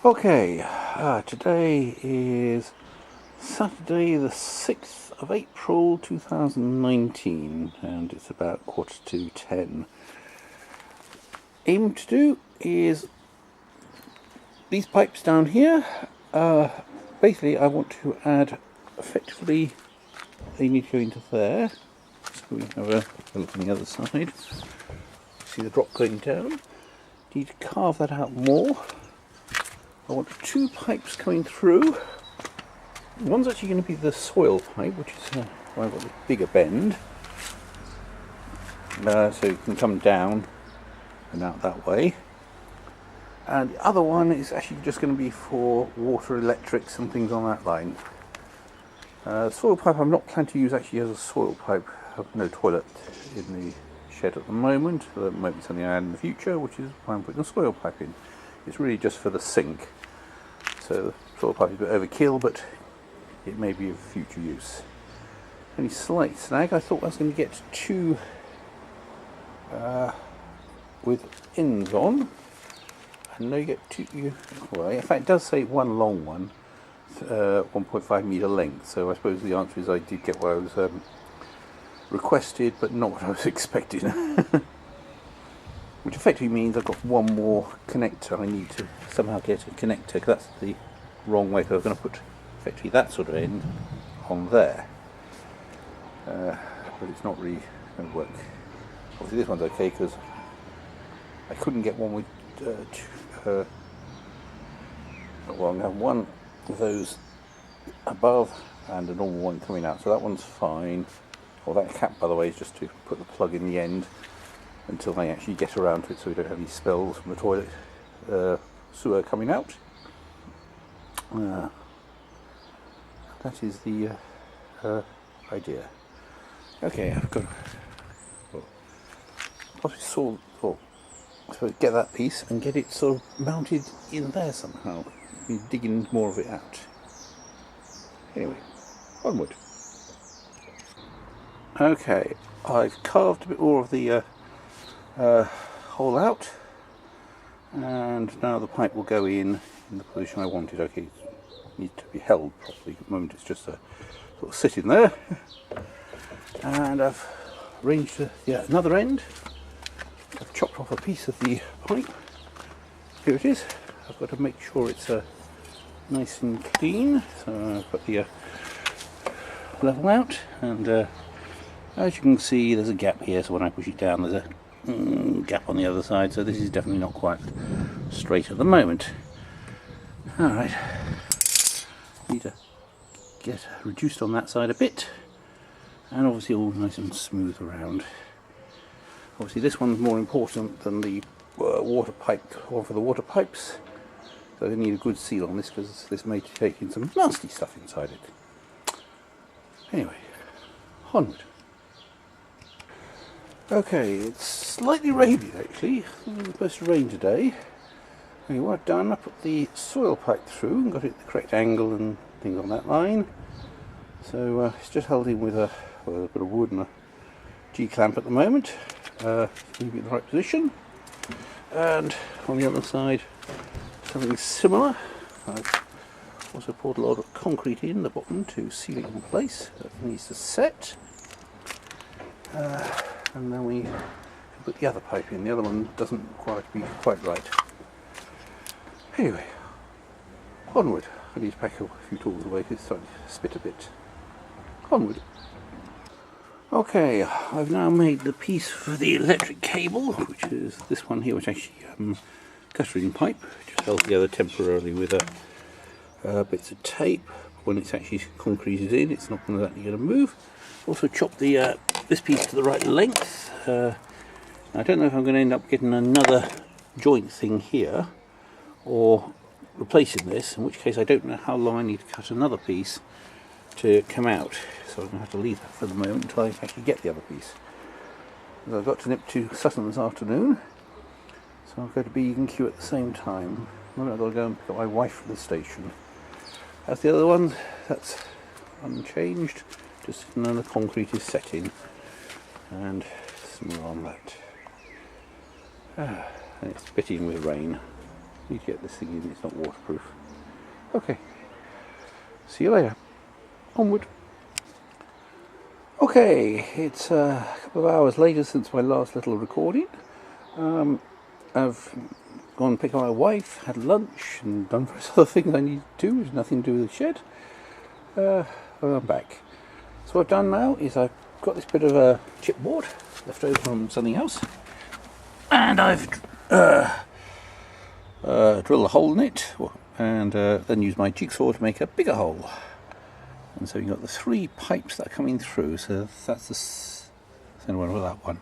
Okay, today is Saturday the 6th of April 2019 and it's about 10:15. Aim to do is these pipes down here. Basically I want to add, effectively they need to go into there, so we have a look on the other side. See the drop going down. Need to carve that out more. I want two pipes coming through. One's actually going to be the soil pipe, which is why I've got the bigger bend, so it can come down and out that way. And the other one is actually just going to be for water, electrics and things on that line. Soil pipe I'm not planning to use actually as a soil pipe. I have no toilet in the shed at the moment. That might be something I add in the future, which is why I'm putting a soil pipe in. It's really just for the sink. So the soil pipe is a bit overkill, but it may be of future use. Only slight snag, I thought I was going to get two with ends on. And now you get two, well, in fact it does say one long one, 1.5 metre length, so I suppose the answer is I did get what I was requested, but not what I was expecting. Which effectively means I've got one more connector. I need to somehow get a connector, because that's the wrong way, so I'm going to put effectively that sort of end on there. But it's not really going to work. Obviously this one's okay, because I couldn't get one with well, I'm going to have one of those above and a normal one coming out, so that one's fine. Well, that cap, by the way, is just to put the plug in the end until they actually get around to it, so we don't have any spills from the toilet sewer coming out. That is the idea. Okay, I've got to possibly get that piece and get it sort of mounted in there somehow. Be digging more of it out. Anyway, onward. Okay, I've carved a bit more of the hole out, and now the pipe will go in the position I wanted. Okay, it needs to be held properly. At the moment it's just sort of sitting there, and I've arranged another end. I've chopped off a piece of the pipe. Here it is. I've got to make sure it's nice and clean, so I've got the level out, and as you can see there's a gap here, so when I push it down there's a gap on the other side, so this is definitely not quite straight at the moment. Alright, need to get reduced on that side a bit, and obviously all nice and smooth around. Obviously this one's more important than the water pipe, or for the water pipes, so I need a good seal on this, because this may take in some nasty stuff inside it. Anyway, onward. Okay, it's slightly rainy actually. It's supposed to rain today. Okay, what I've done, I put the soil pipe through and got it the correct angle and things on that line. So it's just held in with a bit of wood and a G-clamp at the moment. Leave it in the right position. And on the other side, something similar. I've also poured a lot of concrete in the bottom to seal it in place. That needs to set. And then we put the other pipe in. The other one doesn't be quite right. Anyway, onward. I need to pack a few tools away because it's starting to spit a bit. Onward. Okay, I've now made the piece for the electric cable, which is this one here, which actually guttering pipe, just held together temporarily with bits of tape. When it's actually concreted in, it's not exactly going to move. Also chopped the this piece to the right length. I don't know if I'm going to end up getting another joint thing here or replacing this, in which case I don't know how long I need to cut another piece to come out, so I'm going to have to leave that for the moment until I actually get the other piece. I've got to nip to Sutton this afternoon, so I'll go to B&Q at the same time. I've got to go and pick up my wife from the station. As the other one, that's unchanged, just another concrete is set in, and some more on that. And it's spitting with rain. Need to get this thing in, it's not waterproof. Okay, see you later. Onward. Okay, it's a couple of hours later since my last little recording. I've gone and picked up my wife, had lunch, and done various other things I need to do, which has nothing to do with the shed. And I'm back. So what I've done now is I've got this bit of a chipboard left over from something else, and I've drilled a hole in it, and then used my jigsaw to make a bigger hole. And so you've got the 3 pipes that are coming through, so that's the same one with that one.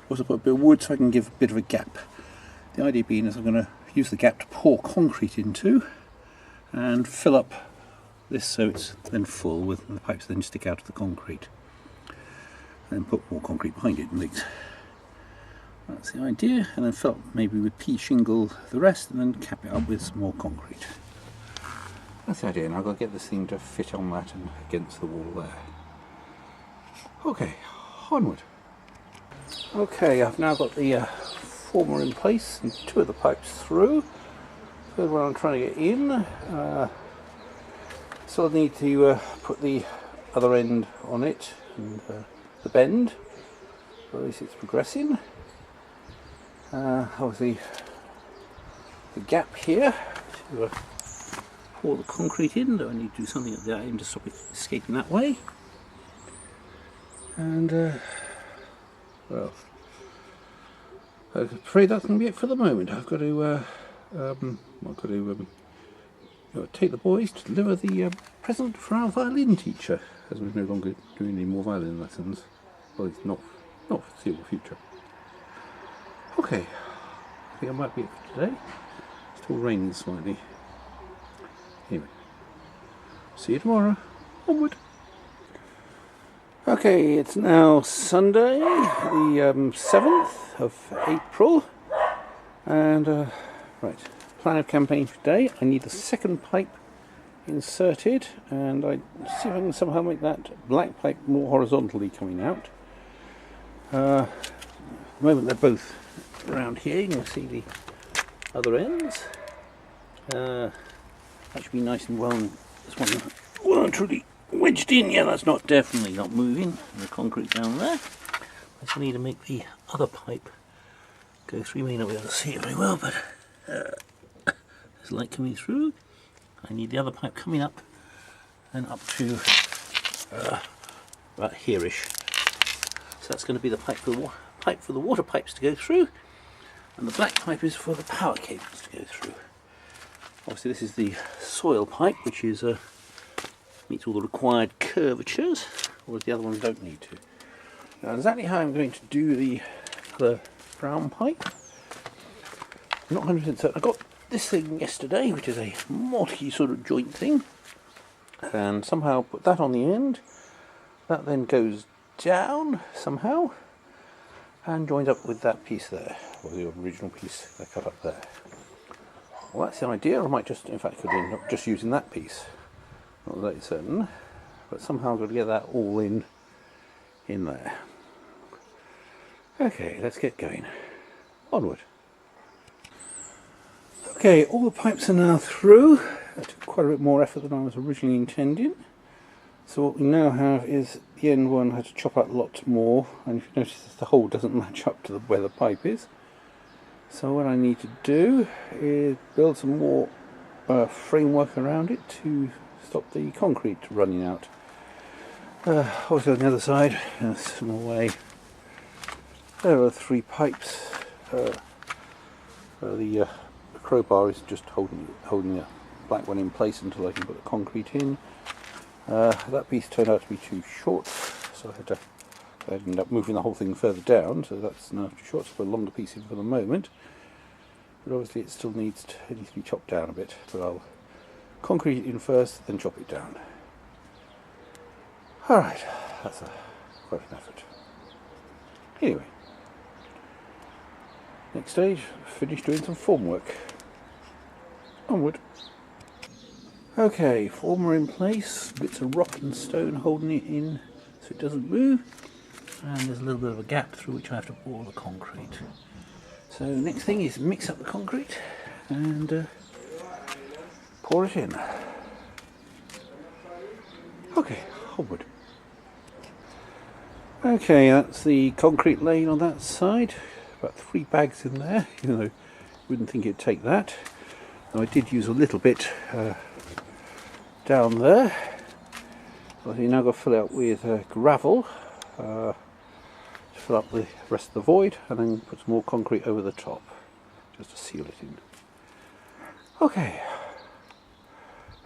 Also put a bit of wood so I can give a bit of a gap. The idea being is I'm going to use the gap to pour concrete into and fill up this so it's then full, with the pipes then stick out of the concrete. And then put more concrete behind it and things. That's the idea, and then fill up maybe with pea-shingle the rest, and then cap it up with some more concrete. That's the idea, and I've got to get this thing to fit on that and against the wall there. Okay, onward. Okay, I've now got the former in place and 2 of the pipes through. Third one I'm trying to get in. Still need to put the other end on it, and the bend, or at least it's progressing. Obviously the gap here to pour the concrete in, though I need to do something at the end to stop it escaping that way. And well, I'm afraid that's going to be it for the moment. I've got to take the boys to deliver the present for our violin teacher, as we're no longer doing any more violin lessons. Well, it's not for the foreseeable future. Okay, I think I might be it for today. It's still raining slightly. Anyway, see you tomorrow. Onward. Okay, it's now Sunday, the 7th of April, and right, plan of campaign for today. I need the second pipe inserted, and I see if I can somehow make that black pipe more horizontally coming out. At the moment they're both around here. You can see the other ends. That should be nice and well. This one well and truly wedged in. Yeah, that's definitely not moving. The concrete down there. I just need to make the other pipe go through. You may not be able to see it very well, but there's light coming through. I need the other pipe coming up and up to about here-ish. So that's going to be the pipe for the water pipes to go through, and the black pipe is for the power cables to go through. Obviously this is the soil pipe, which is meets all the required curvatures, whereas the other ones don't need to. Now exactly how I'm going to do the brown pipe, I'm not 100% certain. I got this thing yesterday, which is a multi sort of joint thing, and somehow put that on the end. That then goes down somehow and joins up with that piece there, or the original piece I cut up there. Well, that's the idea. I might just, in fact, could end up just using that piece. Not that certain, but somehow I've got to get that all in there. Okay, let's get going. Onward. Okay, all the pipes are now through. That took quite a bit more effort than I was originally intending. So what we now have is the end one had to chop out a lot more, and if you notice the hole doesn't match up to where the pipe is. So what I need to do is build some more framework around it to stop the concrete running out. Also on the other side, in a similar way, there are 3 pipes. The crowbar is just holding the black one in place until I can put the concrete in. That piece turned out to be too short, so I ended up moving the whole thing further down, so that's now too short, so I put a longer piece in for the moment. But obviously it still needs to be chopped down a bit, but I'll concrete it in first, then chop it down. Alright, that's quite an effort. Anyway, next stage, finish doing some formwork. Onward. Okay, former in place, bits of rock and stone holding it in so it doesn't move, and there's a little bit of a gap through which I have to pour the concrete. So next thing is mix up the concrete and pour it in. Okay, onward. Okay, that's the concrete laying on that side. About 3 bags in there, even though you wouldn't think it'd take that. Now, I did use a little bit down there. So you now got to fill it up with gravel to fill up the rest of the void, and then put some more concrete over the top just to seal it in. Okay,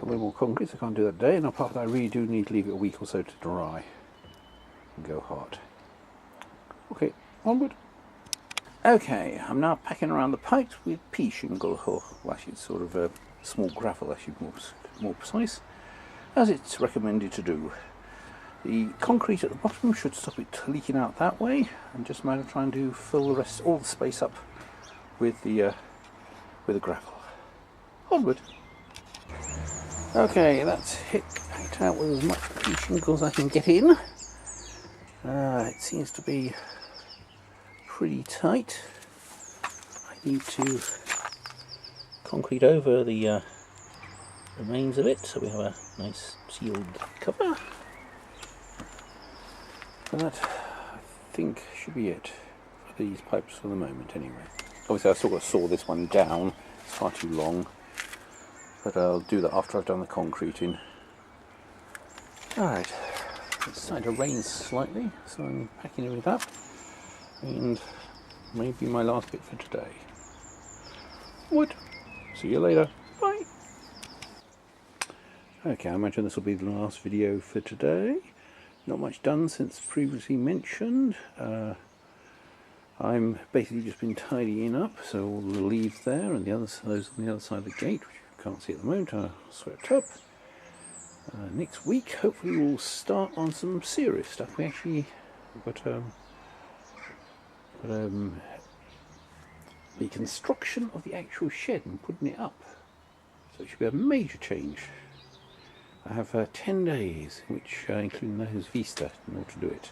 a little more concrete, so I can't do that today, and apart from that I really do need to leave it a week or so to dry and go hard. Okay, onward. Okay, I'm now packing around the pipes with pea-shingle, or well, actually it's sort of small gravel, actually more precise, as it's recommended to do. The concrete at the bottom should stop it leaking out that way, and just a matter of trying to fill the rest, all the space up with the gravel. Onward. Okay, that's packed out with as much pea-shingle as I can get in. It seems to be pretty tight. I need to concrete over the remains of it so we have a nice sealed cover. And that, I think, should be it for these pipes for the moment anyway. Obviously I've still got to saw this one down, it's far too long, but I'll do that after I've done the concreting. Alright, it's starting to rain slightly, so I'm packing everything up, and maybe my last bit for today. Wood. See you later. Bye. Okay, I imagine this will be the last video for today. Not much done since previously mentioned. I'm basically just been tidying up, so all the leaves there and the others, those on the other side of the gate, which you can't see at the moment, are swept up. Next week, hopefully, we'll start on some serious stuff. We actually got the construction of the actual shed and putting it up. So it should be a major change. I have 10 days, which including those Vista, in order to do it.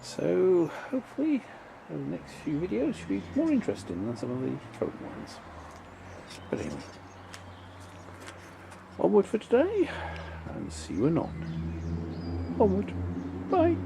So hopefully the next few videos should be more interesting than some of the current ones. But anyway, onward for today, and see you anon. Onward. Bye.